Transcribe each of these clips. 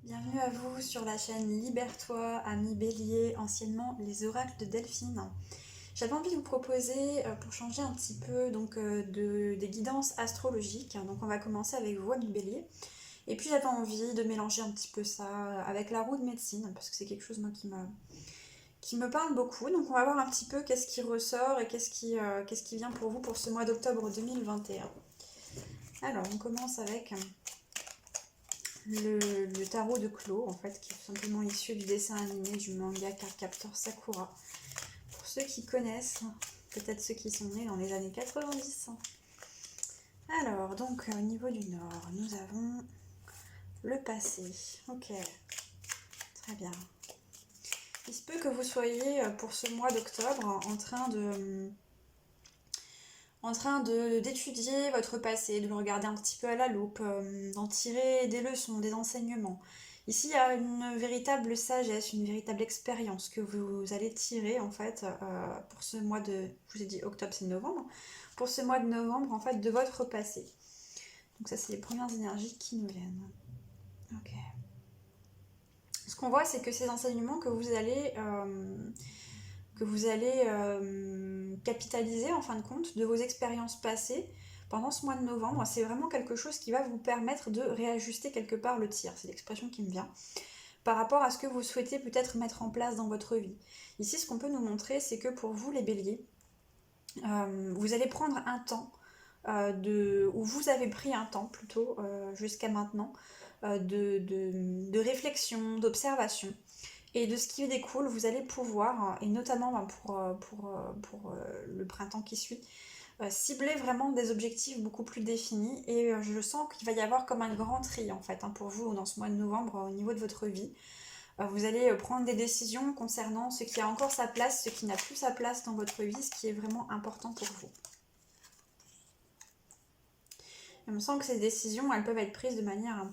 Bienvenue à vous sur la chaîne Libère-toi, ami Bélier, anciennement les oracles de Delphine. J'avais envie de vous proposer, pour changer un petit peu des guidances astrologiques, donc on va commencer avec vous, ami Bélier. Et puis j'avais envie de mélanger un petit peu ça avec la roue de médecine, parce que c'est quelque chose moi qui me parle beaucoup. Donc on va voir un petit peu qu'est-ce qui ressort et qu'est-ce qui vient pour vous pour ce mois d'octobre 2021. Alors on commence avec le tarot de Clos, en fait, qui est tout simplement issu du dessin animé du manga Cardcaptor Sakura. Pour ceux qui connaissent, peut-être ceux qui sont nés dans les années 90. Alors, donc, au niveau du nord, nous avons le passé. Ok, très bien. Il se peut que vous soyez, pour ce mois d'octobre, en train d'étudier votre passé, de le regarder un petit peu à la loupe, d'en tirer des leçons, des enseignements. Ici, il y a une véritable sagesse, une véritable expérience que vous allez tirer en fait pour ce mois de, je vous ai dit octobre, c'est novembre, pour ce mois de novembre en fait de votre passé. Donc ça, c'est les premières énergies qui nous viennent. Ok. Ce qu'on voit, c'est que ces enseignements que vous allez capitaliser en fin de compte de vos expériences passées pendant ce mois de novembre. C'est vraiment quelque chose qui va vous permettre de réajuster quelque part le tir, c'est l'expression qui me vient, par rapport à ce que vous souhaitez peut-être mettre en place dans votre vie. Ici, ce qu'on peut nous montrer, c'est que pour vous les béliers, vous allez prendre un temps, ou vous avez pris un temps plutôt jusqu'à maintenant, de réflexion, d'observation, et de ce qui découle, vous allez pouvoir, et notamment pour le printemps qui suit, cibler vraiment des objectifs beaucoup plus définis. Et je sens qu'il va y avoir comme un grand tri en fait pour vous dans ce mois de novembre au niveau de votre vie. Vous allez prendre des décisions concernant ce qui a encore sa place, ce qui n'a plus sa place dans votre vie, ce qui est vraiment important pour vous. Il me semble que ces décisions, elles peuvent être prises de manière un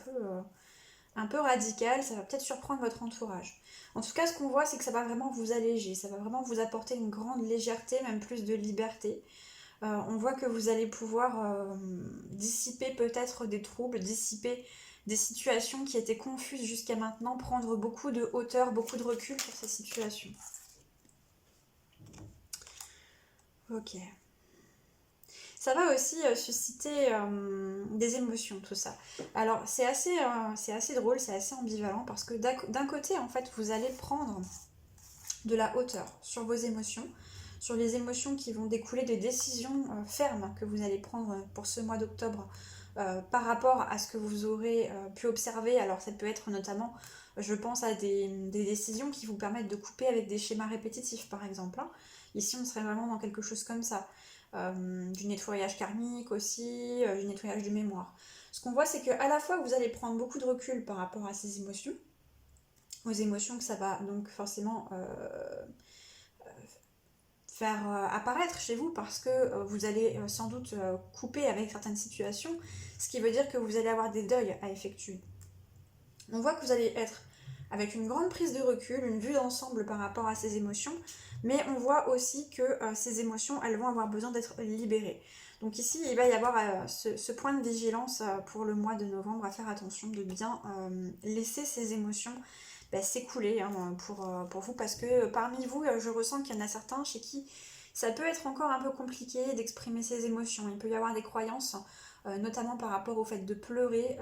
peu radicale, ça va peut-être surprendre votre entourage. En tout cas, ce qu'on voit, c'est que ça va vraiment vous alléger, ça va vraiment vous apporter une grande légèreté, même plus de liberté. On voit que vous allez pouvoir dissiper peut-être des troubles, dissiper des situations qui étaient confuses jusqu'à maintenant, prendre beaucoup de hauteur, beaucoup de recul sur ces situations. Ok. Ça va aussi susciter des émotions, tout ça. Alors, c'est assez drôle, c'est assez ambivalent, parce que d'un côté, en fait, vous allez prendre de la hauteur sur vos émotions, sur les émotions qui vont découler des décisions fermes que vous allez prendre pour ce mois d'octobre par rapport à ce que vous aurez pu observer. Alors, ça peut être notamment, je pense à des décisions qui vous permettent de couper avec des schémas répétitifs, par exemple. Ici, on serait vraiment dans quelque chose comme ça. Du nettoyage karmique aussi, du nettoyage de mémoire. Ce qu'on voit, c'est qu'à la fois, vous allez prendre beaucoup de recul par rapport à ces émotions, aux émotions que ça va donc forcément faire apparaître chez vous, parce que vous allez sans doute couper avec certaines situations, ce qui veut dire que vous allez avoir des deuils à effectuer. On voit que vous allez être avec une grande prise de recul, une vue d'ensemble par rapport à ces émotions, mais on voit aussi que ces émotions, elles vont avoir besoin d'être libérées. Donc ici, il va y avoir ce point de vigilance pour le mois de novembre, à faire attention de bien laisser ces émotions s'écouler pour vous, parce que parmi vous, je ressens qu'il y en a certains chez qui ça peut être encore un peu compliqué d'exprimer ses émotions. Il peut y avoir des croyances, notamment par rapport au fait de pleurer,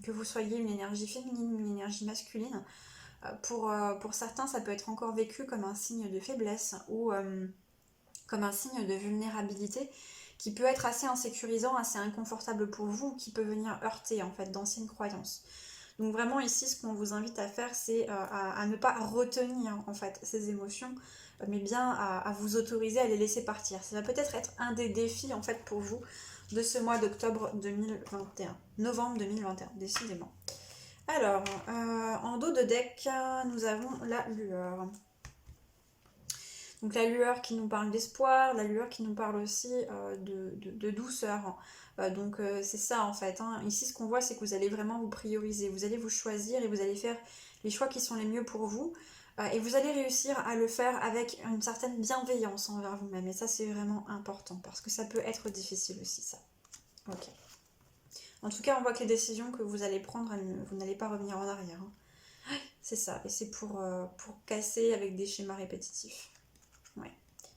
que vous soyez une énergie féminine, une énergie masculine. Pour certains, ça peut être encore vécu comme un signe de faiblesse ou comme un signe de vulnérabilité qui peut être assez insécurisant, assez inconfortable pour vous, qui peut venir heurter en fait d'anciennes croyances. Donc vraiment ici, ce qu'on vous invite à faire, c'est à ne pas retenir en fait ces émotions, mais bien à vous autoriser à les laisser partir. Ça va peut-être être un des défis en fait pour vous de ce mois d'octobre 2021, novembre 2021, décidément. Alors, en dos de deck, nous avons la lueur. Donc la lueur qui nous parle d'espoir, la lueur qui nous parle aussi de douceur. Donc c'est ça en fait. Ici, ce qu'on voit, c'est que vous allez vraiment vous prioriser, vous allez vous choisir et vous allez faire les choix qui sont les mieux pour vous. Et vous allez réussir à le faire avec une certaine bienveillance envers vous-même. Et ça, c'est vraiment important parce que ça peut être difficile aussi, ça. Ok. En tout cas, on voit que les décisions que vous allez prendre, vous n'allez pas revenir en arrière. Hein. C'est ça, et c'est pour casser avec des schémas répétitifs. Ouais.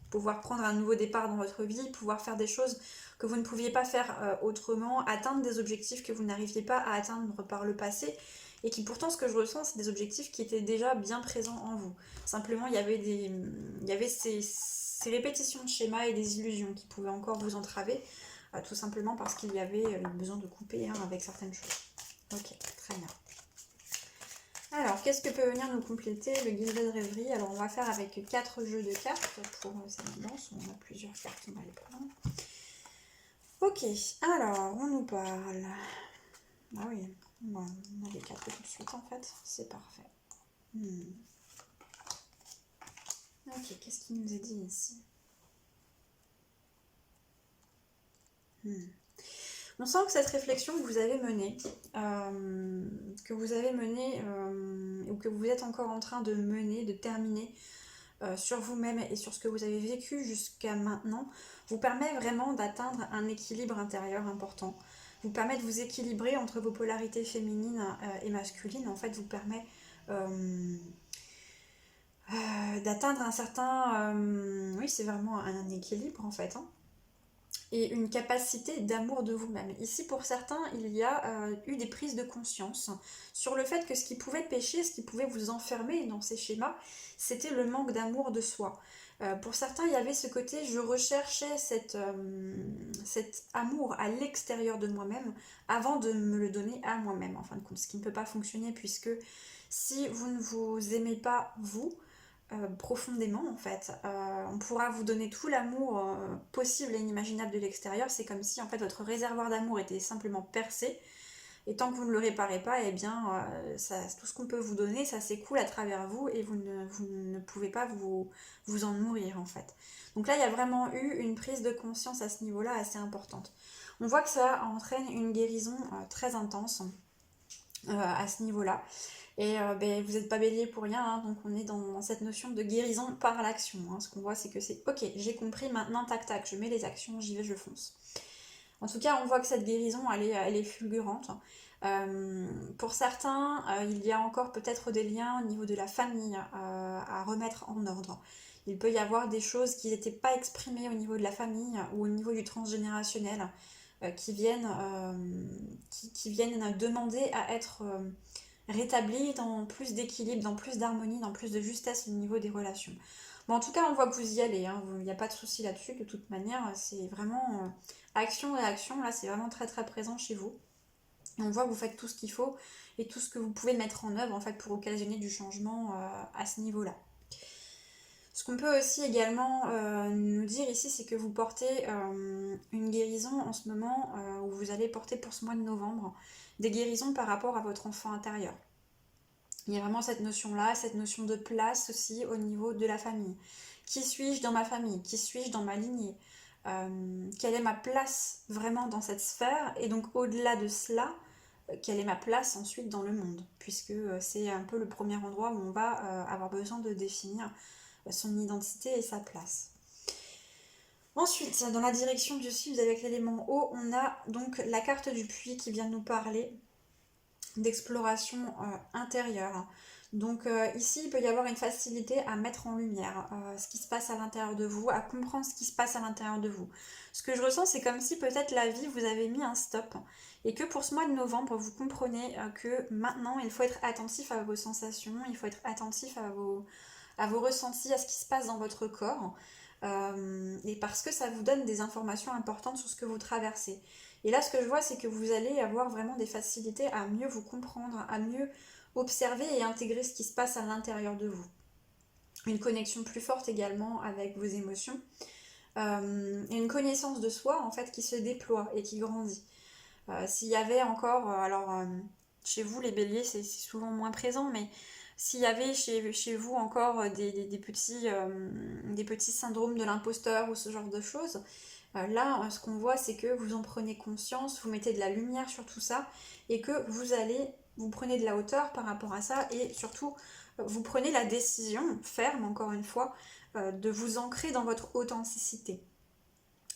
Pouvoir prendre un nouveau départ dans votre vie, pouvoir faire des choses que vous ne pouviez pas faire autrement, atteindre des objectifs que vous n'arriviez pas à atteindre par le passé, et qui pourtant, ce que je ressens, c'est des objectifs qui étaient déjà bien présents en vous. Simplement, il y avait ces répétitions de schémas et des illusions qui pouvaient encore vous entraver, tout simplement parce qu'il y avait le besoin de couper avec certaines choses. Ok, très bien. Alors, qu'est-ce que peut venir nous compléter le Gilded Rêverie? Alors, on va faire avec 4 jeux de cartes pour cette danse. On a plusieurs cartes, on va les prendre. Ok, alors, on nous parle... Ah oui, bon, on a les 4 tout de suite en fait, c'est parfait. Ok, qu'est-ce qu'il nous est dit ici? On sent que cette réflexion que vous avez menée, ou que vous êtes encore en train de mener, de terminer sur vous-même et sur ce que vous avez vécu jusqu'à maintenant, vous permet vraiment d'atteindre un équilibre intérieur important. Vous permet de vous équilibrer entre vos polarités féminines et masculines. En fait, vous permet d'atteindre un certain... oui, c'est vraiment un équilibre en fait. Hein. Et une capacité d'amour de vous-même. Ici, pour certains, il y a eu des prises de conscience sur le fait que ce qui pouvait pécher, ce qui pouvait vous enfermer dans ces schémas, c'était le manque d'amour de soi. Pour certains, il y avait ce côté, je recherchais cet amour à l'extérieur de moi-même avant de me le donner à moi-même, en fin de compte. Ce qui ne peut pas fonctionner puisque si vous ne vous aimez pas, vous, profondément en fait. On pourra vous donner tout l'amour possible et inimaginable de l'extérieur. C'est comme si en fait votre réservoir d'amour était simplement percé. Et tant que vous ne le réparez pas, eh bien, tout ce qu'on peut vous donner, ça s'écoule à travers vous et vous ne pouvez pas vous en nourrir en fait. Donc là, il y a vraiment eu une prise de conscience à ce niveau-là assez importante. On voit que ça entraîne une guérison très intense à ce niveau-là. Et vous n'êtes pas bélier pour rien, hein, donc on est dans cette notion de guérison par l'action. Hein. Ce qu'on voit, c'est que c'est ok, j'ai compris, maintenant tac tac, je mets les actions, j'y vais, je fonce. En tout cas, on voit que cette guérison, elle est fulgurante. Pour certains, il y a encore peut-être des liens au niveau de la famille à remettre en ordre. Il peut y avoir des choses qui n'étaient pas exprimées au niveau de la famille ou au niveau du transgénérationnel qui viennent demander à être rétablies dans plus d'équilibre, dans plus d'harmonie, dans plus de justesse au niveau des relations. Bon, en tout cas, on voit que vous y allez, hein. Il n'y a pas de souci là-dessus, de toute manière, c'est vraiment action-réaction, là c'est vraiment très très présent chez vous. Et on voit que vous faites tout ce qu'il faut et tout ce que vous pouvez mettre en œuvre en fait pour occasionner du changement à ce niveau-là. Ce qu'on peut aussi également nous dire ici, c'est que vous portez une guérison en ce moment, où vous allez porter pour ce mois de novembre, des guérisons par rapport à votre enfant intérieur. Il y a vraiment cette notion-là, cette notion de place aussi au niveau de la famille. Qui suis-je dans ma famille? Qui suis-je dans ma lignée? Quelle est ma place vraiment dans cette sphère? Et donc au-delà de cela, quelle est ma place ensuite dans le monde? Puisque c'est un peu le premier endroit où on va avoir besoin de définir son identité et sa place. Ensuite, dans la direction du sud avec l'élément eau, on a donc la carte du puits qui vient nous parler d'exploration intérieure. Donc ici, il peut y avoir une facilité à mettre en lumière ce qui se passe à l'intérieur de vous, à comprendre ce qui se passe à l'intérieur de vous. Ce que je ressens, c'est comme si peut-être la vie vous avait mis un stop et que pour ce mois de novembre, vous comprenez que maintenant, il faut être attentif à vos sensations, il faut être attentif à vos ressentis, à ce qui se passe dans votre corps, et parce que ça vous donne des informations importantes sur ce que vous traversez. Et là, ce que je vois, c'est que vous allez avoir vraiment des facilités à mieux vous comprendre, à mieux observer et intégrer ce qui se passe à l'intérieur de vous. Une connexion plus forte également avec vos émotions, et une connaissance de soi en fait qui se déploie et qui grandit. S'il y avait encore, chez vous les béliers c'est souvent moins présent, mais s'il y avait chez vous encore des petits syndromes de l'imposteur ou ce genre de choses, là ce qu'on voit c'est que vous en prenez conscience, vous mettez de la lumière sur tout ça et que vous prenez de la hauteur par rapport à ça et surtout vous prenez la décision ferme encore une fois de vous ancrer dans votre authenticité.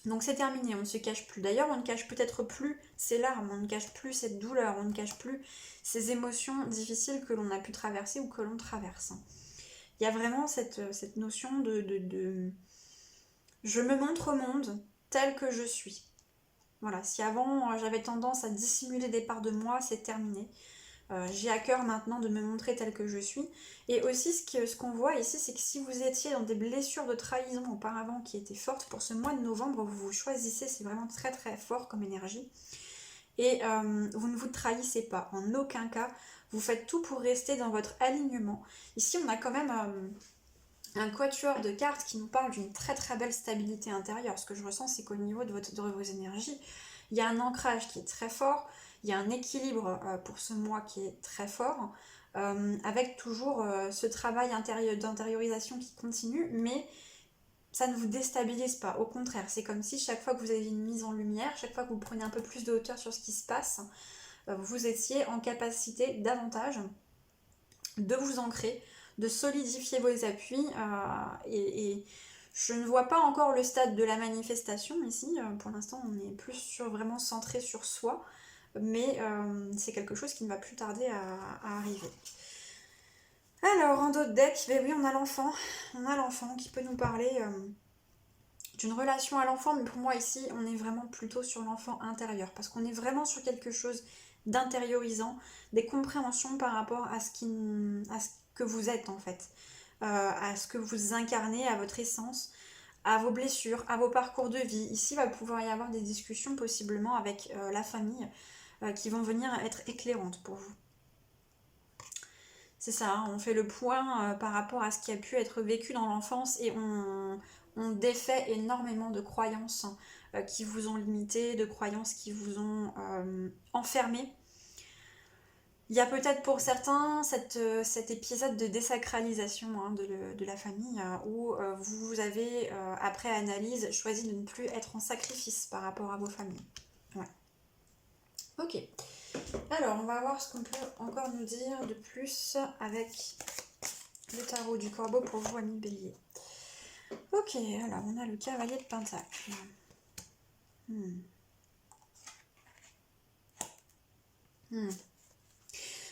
Donc c'est terminé, on ne se cache plus. D'ailleurs, on ne cache peut-être plus ces larmes, on ne cache plus cette douleur, on ne cache plus ces émotions difficiles que l'on a pu traverser ou que l'on traverse. Il y a vraiment cette notion de je me montre au monde tel que je suis. Voilà, si avant j'avais tendance à dissimuler des parts de moi, c'est terminé. J'ai à cœur maintenant de me montrer tel que je suis. Et aussi ce qu'on voit ici, c'est que si vous étiez dans des blessures de trahison auparavant qui étaient fortes, pour ce mois de novembre, vous vous choisissez, c'est vraiment très très fort comme énergie. Et vous ne vous trahissez pas, en aucun cas. Vous faites tout pour rester dans votre alignement. Ici, on a quand même un quatuor de cartes qui nous parle d'une très très belle stabilité intérieure. Ce que je ressens, c'est qu'au niveau de vos énergies, il y a un ancrage qui est très fort, il y a un équilibre pour ce mois qui est très fort, avec toujours ce travail d'intériorisation qui continue, mais ça ne vous déstabilise pas. Au contraire, c'est comme si chaque fois que vous avez une mise en lumière, chaque fois que vous prenez un peu plus de hauteur sur ce qui se passe, vous étiez en capacité davantage de vous ancrer, de solidifier vos appuis et je ne vois pas encore le stade de la manifestation ici. Pour l'instant, on est plus vraiment centré sur soi, mais c'est quelque chose qui ne va plus tarder à arriver. Alors, en d'autres decks, ben oui, on a l'enfant. On a l'enfant qui peut nous parler d'une relation à l'enfant, mais pour moi ici, on est vraiment plutôt sur l'enfant intérieur, parce qu'on est vraiment sur quelque chose d'intériorisant, des compréhensions par rapport à ce que vous êtes en fait, à ce que vous incarnez, à votre essence, à vos blessures, à vos parcours de vie. Ici, il va pouvoir y avoir des discussions possiblement avec la famille qui vont venir être éclairantes pour vous. C'est ça, hein, on fait le point par rapport à ce qui a pu être vécu dans l'enfance et on défait énormément de croyances qui vous ont limité, de croyances qui vous ont enfermé. Il y a peut-être pour certains cet épisode de désacralisation hein, de la famille où vous avez, après analyse, choisi de ne plus être en sacrifice par rapport à vos familles. Ouais. Ok. Alors, on va voir ce qu'on peut encore nous dire de plus avec le tarot du corbeau pour vous, amis bélier. Ok, alors on a le cavalier de Pentacle.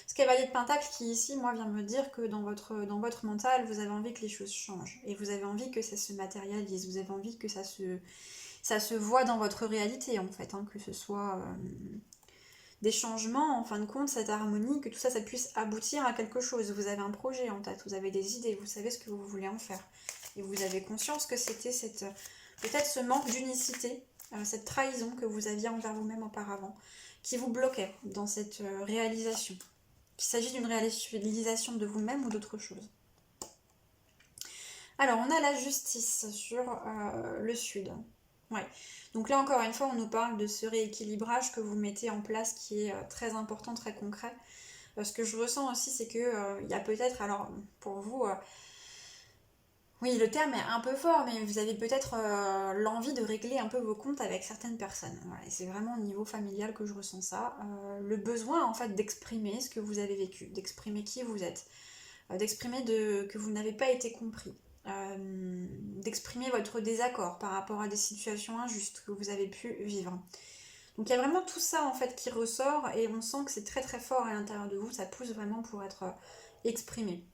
Ce cavalier de Pentacle qui ici, moi, vient me dire que dans votre mental, vous avez envie que les choses changent. Et vous avez envie que ça se matérialise. Vous avez envie que ça se voit dans votre réalité, en fait. Hein, que ce soit des changements, en fin de compte, cette harmonie, que tout ça, ça puisse aboutir à quelque chose. Vous avez un projet en tête, vous avez des idées, vous savez ce que vous voulez en faire. Et vous avez conscience que c'était peut-être ce manque d'unicité, cette trahison que vous aviez envers vous-même auparavant, qui vous bloquait dans cette réalisation. Qu'il s'agit d'une réalisation de vous-même ou d'autre chose. Alors, on a la justice sur le sud. Ouais. Donc là, encore une fois, on nous parle de ce rééquilibrage que vous mettez en place qui est très important, très concret. Ce que je ressens aussi, c'est que il y a peut-être, alors pour vous, oui, le terme est un peu fort, mais vous avez peut-être l'envie de régler un peu vos comptes avec certaines personnes. Voilà, et c'est vraiment au niveau familial que je ressens ça. Le besoin, en fait, d'exprimer ce que vous avez vécu, d'exprimer qui vous êtes, d'exprimer que vous n'avez pas été compris. D'exprimer votre désaccord par rapport à des situations injustes que vous avez pu vivre. Donc il y a vraiment tout ça en fait qui ressort et on sent que c'est très très fort à l'intérieur de vous, ça pousse vraiment pour être exprimé.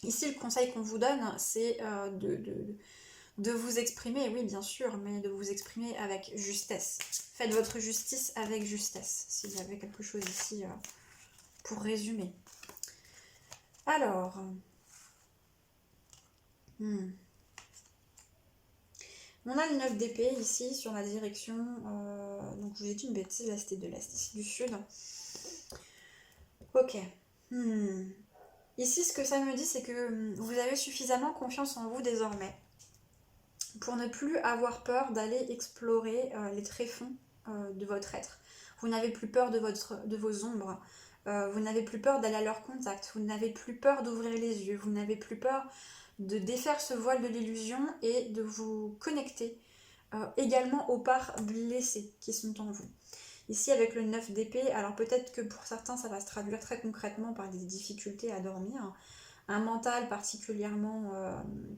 Ici le conseil qu'on vous donne c'est de vous exprimer, oui bien sûr, mais de vous exprimer avec justesse. Faites votre justice avec justesse, s'il y avait quelque chose ici pour résumer. Alors... On a le 9 d'épée ici sur la direction, donc je vous ai dit une bêtise, là c'était de l'Est, ici du Sud. Ok. Ici ce que ça me dit c'est que vous avez suffisamment confiance en vous désormais pour ne plus avoir peur d'aller explorer les tréfonds de votre être. Vous n'avez plus peur de vos ombres, vous n'avez plus peur d'aller à leur contact, vous n'avez plus peur d'ouvrir les yeux, vous n'avez plus peur de défaire ce voile de l'illusion et de vous connecter également aux parts blessées qui sont en vous. Ici avec le 9 d'épée, alors peut-être que pour certains ça va se traduire très concrètement par des difficultés à dormir, un mental particulièrement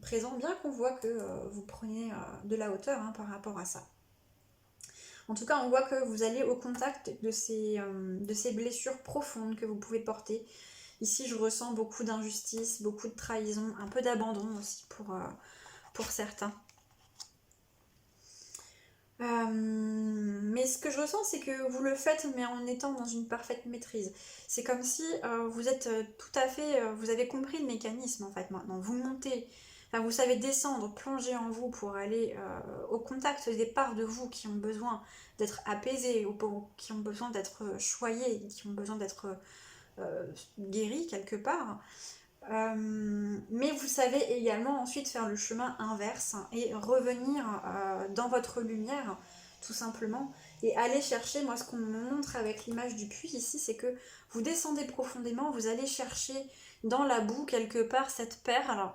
présent, bien qu'on voit que vous prenez de la hauteur hein, par rapport à ça. En tout cas, on voit que vous allez au contact de ces blessures profondes que vous pouvez porter. Ici, je ressens beaucoup d'injustice, beaucoup de trahison, un peu d'abandon aussi pour certains. Mais ce que je ressens, c'est que vous le faites, mais en étant dans une parfaite maîtrise. C'est comme si vous êtes tout à fait... vous avez compris le mécanisme, en fait, maintenant. Vous montez, enfin, vous savez descendre, plonger en vous pour aller au contact des parts de vous qui ont besoin d'être apaisées, ou qui ont besoin d'être choyées, qui ont besoin d'être guéries quelque part. Mais vous savez également ensuite faire le chemin inverse et revenir dans votre lumière tout simplement et aller chercher, moi ce qu'on me montre avec l'image du puits ici, c'est que vous descendez profondément, vous allez chercher dans la boue quelque part cette perle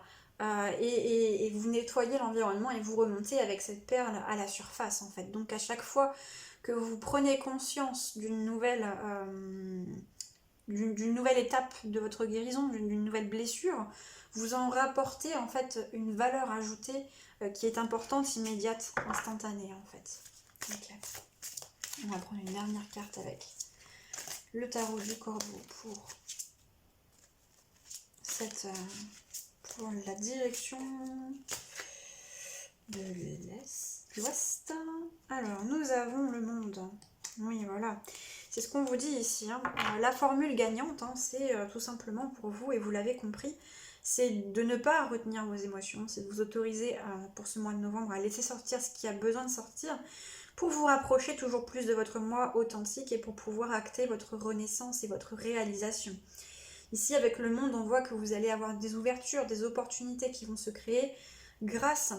et vous nettoyez l'environnement et vous remontez avec cette perle à la surface en fait. Donc à chaque fois que vous prenez conscience d'une nouvelle étape de votre guérison, d'une nouvelle blessure, vous en rapportez en fait une valeur ajoutée qui est importante, immédiate, instantanée en fait. Ok. On va prendre une dernière carte avec le tarot du corbeau pour pour la direction de l'ouest. Alors, nous avons le monde. Oui, voilà. C'est ce qu'on vous dit ici. Hein. La formule gagnante, hein, c'est tout simplement pour vous, et vous l'avez compris, c'est de ne pas retenir vos émotions, c'est de vous autoriser pour ce mois de novembre à laisser sortir ce qui a besoin de sortir pour vous rapprocher toujours plus de votre moi authentique et pour pouvoir acter votre renaissance et votre réalisation. Ici, avec le monde, on voit que vous allez avoir des ouvertures, des opportunités qui vont se créer grâce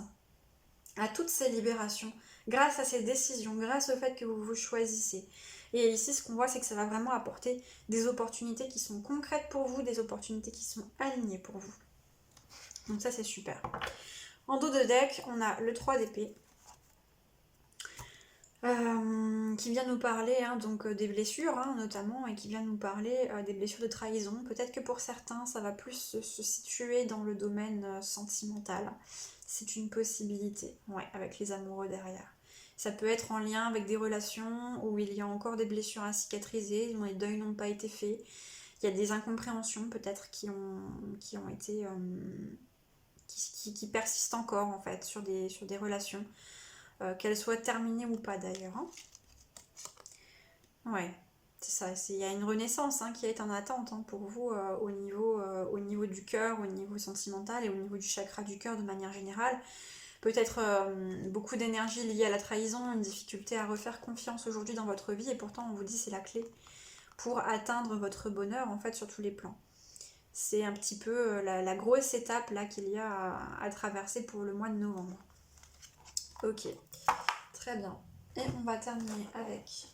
à toutes ces libérations, grâce à ces décisions, grâce au fait que vous vous choisissez. Et ici, ce qu'on voit, c'est que ça va vraiment apporter des opportunités qui sont concrètes pour vous, des opportunités qui sont alignées pour vous. Donc ça, c'est super. En dos de deck, on a le 3 d'épée, qui vient nous parler donc des blessures notamment, et qui vient nous parler des blessures de trahison. Peut-être que pour certains, ça va plus se situer dans le domaine sentimental. C'est une possibilité, ouais, avec les amoureux derrière. Ça peut être en lien avec des relations où il y a encore des blessures à cicatriser, dont les deuils n'ont pas été faits. Il y a des incompréhensions peut-être qui ont été... qui persistent encore en fait sur des relations. Qu'elles soient terminées ou pas d'ailleurs. Hein. Ouais, c'est ça. Il y a une renaissance qui est en attente pour vous au niveau du cœur, au niveau sentimental et au niveau du chakra du cœur de manière générale. Peut-être beaucoup d'énergie liée à la trahison, une difficulté à refaire confiance aujourd'hui dans votre vie, et pourtant on vous dit c'est la clé pour atteindre votre bonheur en fait sur tous les plans. C'est un petit peu la grosse étape là qu'il y a à traverser pour le mois de novembre. Ok, très bien. Et on va terminer avec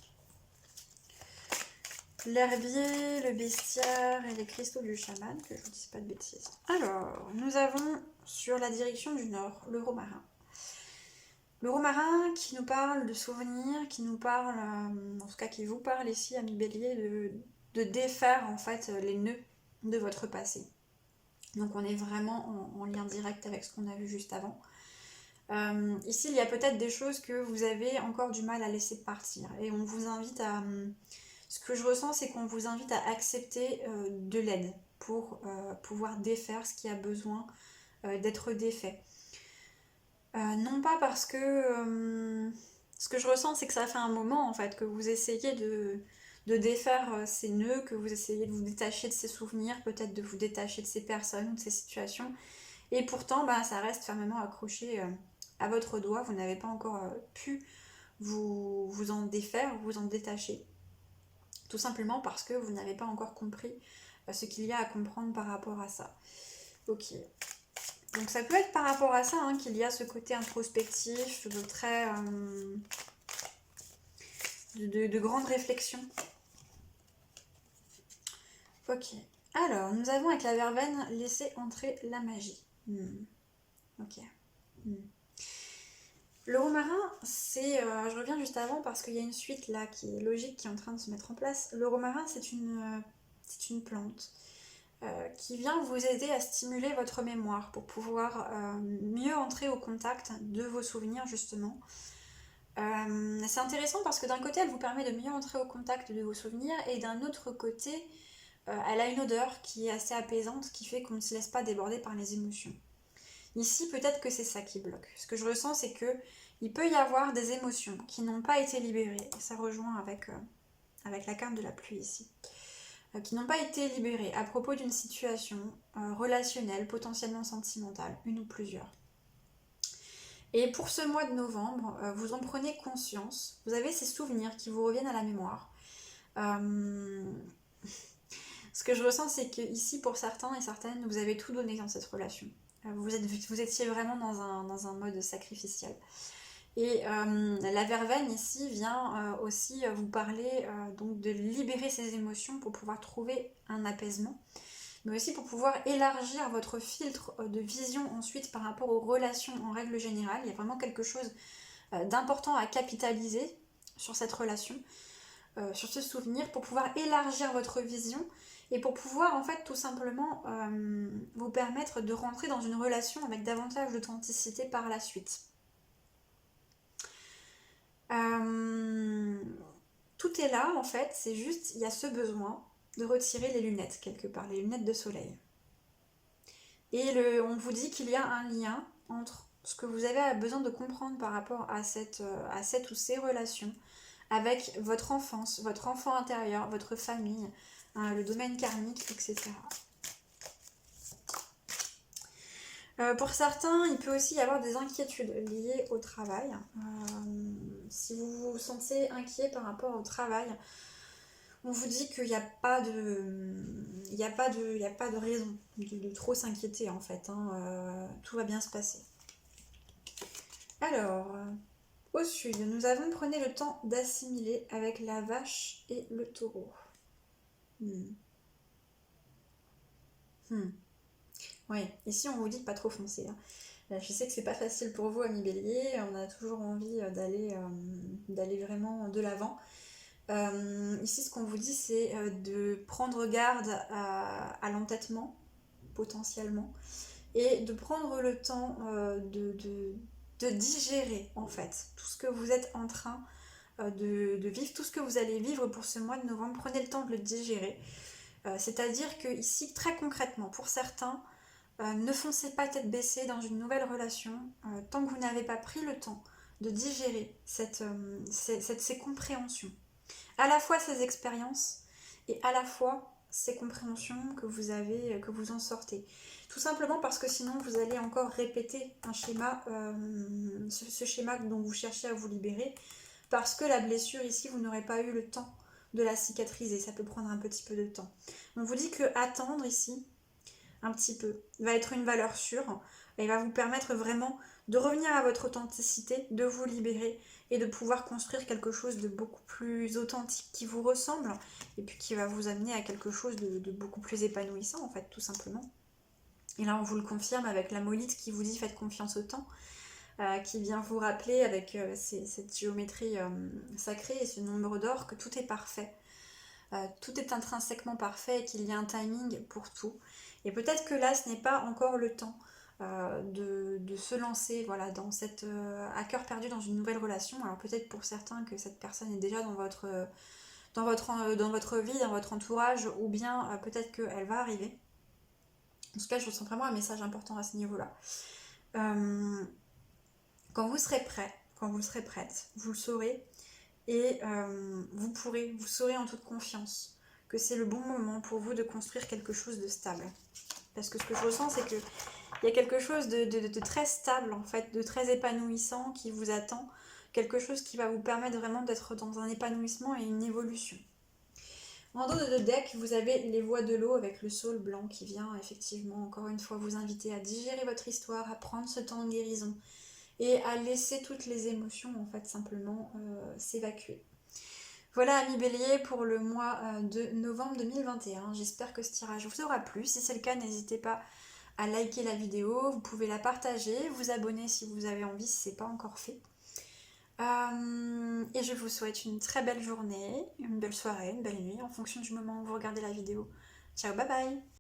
l'herbier, le bestiaire et les cristaux du chaman, que je ne vous dise pas de bêtises. Alors, nous avons sur la direction du nord le romarin. Le romarin qui nous parle de souvenirs, qui nous parle, en tout cas qui vous parle ici, ami Bélier, de défaire en fait les nœuds de votre passé. Donc on est vraiment en lien direct avec ce qu'on a vu juste avant. Ici, il y a peut-être des choses que vous avez encore du mal à laisser partir. Et on vous invite à... Ce que je ressens, c'est qu'on vous invite à accepter de l'aide pour pouvoir défaire ce qui a besoin d'être défait. Non pas parce que... ce que je ressens, c'est que ça fait un moment, en fait, que vous essayez de défaire ces nœuds, que vous essayez de vous détacher de ces souvenirs, peut-être de vous détacher de ces personnes ou de ces situations. Et pourtant, ça reste fermement accroché à votre doigt. Vous n'avez pas encore pu vous en défaire, vous en détacher. Tout simplement parce que vous n'avez pas encore compris ce qu'il y a à comprendre par rapport à ça. Ok. Donc ça peut être par rapport à ça qu'il y a ce côté introspectif, de très... de grande réflexion. Ok. Alors, nous avons avec la verveine laissé entrer la magie. Ok. Le romarin, c'est... je reviens juste avant parce qu'il y a une suite là qui est logique, qui est en train de se mettre en place. Le romarin, c'est une plante qui vient vous aider à stimuler votre mémoire pour pouvoir mieux entrer au contact de vos souvenirs justement. C'est intéressant parce que d'un côté elle vous permet de mieux entrer au contact de vos souvenirs et d'un autre côté elle a une odeur qui est assez apaisante qui fait qu'on ne se laisse pas déborder par les émotions. Ici peut-être que c'est ça qui bloque. Ce que je ressens c'est que il peut y avoir des émotions qui n'ont pas été libérées et ça rejoint avec la carte de la pluie ici. Qui n'ont pas été libérées à propos d'une situation relationnelle, potentiellement sentimentale, une ou plusieurs. Et pour ce mois de novembre, vous en prenez conscience, vous avez ces souvenirs qui vous reviennent à la mémoire. Ce que je ressens, c'est que ici, pour certains et certaines, vous avez tout donné dans cette relation. Vous étiez vraiment dans un mode sacrificiel. Et la verveine ici vient aussi vous parler donc de libérer ses émotions pour pouvoir trouver un apaisement, mais aussi pour pouvoir élargir votre filtre de vision ensuite par rapport aux relations en règle générale. Il y a vraiment quelque chose d'important à capitaliser sur cette relation, sur ce souvenir, pour pouvoir élargir votre vision et pour pouvoir en fait tout simplement vous permettre de rentrer dans une relation avec davantage d'authenticité par la suite. Tout est là en fait, c'est juste, il y a ce besoin de retirer les lunettes quelque part, les lunettes de soleil. Et on vous dit qu'il y a un lien entre ce que vous avez besoin de comprendre par rapport à cette ou ces relations avec votre enfance, votre enfant intérieur, votre famille, le domaine karmique, etc. Pour certains, il peut aussi y avoir des inquiétudes liées au travail. Si vous vous sentez inquiet par rapport au travail, on vous dit qu'il n'y a pas de raison de trop s'inquiéter en fait. Tout va bien se passer. Alors, au sud, nous avons prenez le temps d'assimiler avec la vache et le taureau. Oui, ici on vous dit de pas trop foncer. Je sais que c'est pas facile pour vous, amis bélier, on a toujours envie d'aller vraiment de l'avant. Ici ce qu'on vous dit c'est de prendre garde à l'entêtement, potentiellement, et de prendre le temps de digérer en fait tout ce que vous êtes en train de vivre, tout ce que vous allez vivre pour ce mois de novembre, prenez le temps de le digérer. C'est-à-dire que ici, très concrètement, pour certains, ne foncez pas tête baissée dans une nouvelle relation tant que vous n'avez pas pris le temps de digérer ces compréhensions. À la fois ces expériences et à la fois ces compréhensions que vous avez, que vous en sortez. Tout simplement parce que sinon vous allez encore répéter un schéma, ce schéma dont vous cherchez à vous libérer, parce que la blessure ici, vous n'aurez pas eu le temps de la cicatriser, ça peut prendre un petit peu de temps. On vous dit que attendre ici, un petit peu, va être une valeur sûre et va vous permettre vraiment de revenir à votre authenticité, de vous libérer et de pouvoir construire quelque chose de beaucoup plus authentique qui vous ressemble et puis qui va vous amener à quelque chose de beaucoup plus épanouissant en fait, tout simplement. Et là on vous le confirme avec la molite qui vous dit faites confiance au temps, qui vient vous rappeler avec cette géométrie sacrée et ce nombre d'or que tout est parfait. Tout est intrinsèquement parfait et qu'il y a un timing pour tout. Et peut-être que là, ce n'est pas encore le temps de se lancer voilà, dans cette à cœur perdu dans une nouvelle relation. Alors peut-être pour certains que cette personne est déjà dans votre vie, dans votre entourage, ou bien peut-être qu'elle va arriver. En tout cas, je ressens vraiment un message important à ce niveau-là. Quand vous serez prêt, quand vous serez prête, vous le saurez. Et vous saurez en toute confiance que c'est le bon moment pour vous de construire quelque chose de stable. Parce que ce que je ressens, c'est qu'il y a quelque chose de très stable, en fait, de très épanouissant qui vous attend. Quelque chose qui va vous permettre vraiment d'être dans un épanouissement et une évolution. En dos de deck, vous avez les voies de l'eau avec le saule blanc qui vient effectivement, encore une fois, vous inviter à digérer votre histoire, à prendre ce temps de guérison et à laisser toutes les émotions en fait simplement s'évacuer. Voilà amis bélier pour le mois de novembre 2021. J'espère que ce tirage vous aura plu. Si c'est le cas, n'hésitez pas à liker la vidéo, vous pouvez la partager, vous abonner si vous avez envie si ce n'est pas encore fait. Et je vous souhaite une très belle journée, une belle soirée, une belle nuit en fonction du moment où vous regardez la vidéo. Ciao, bye bye!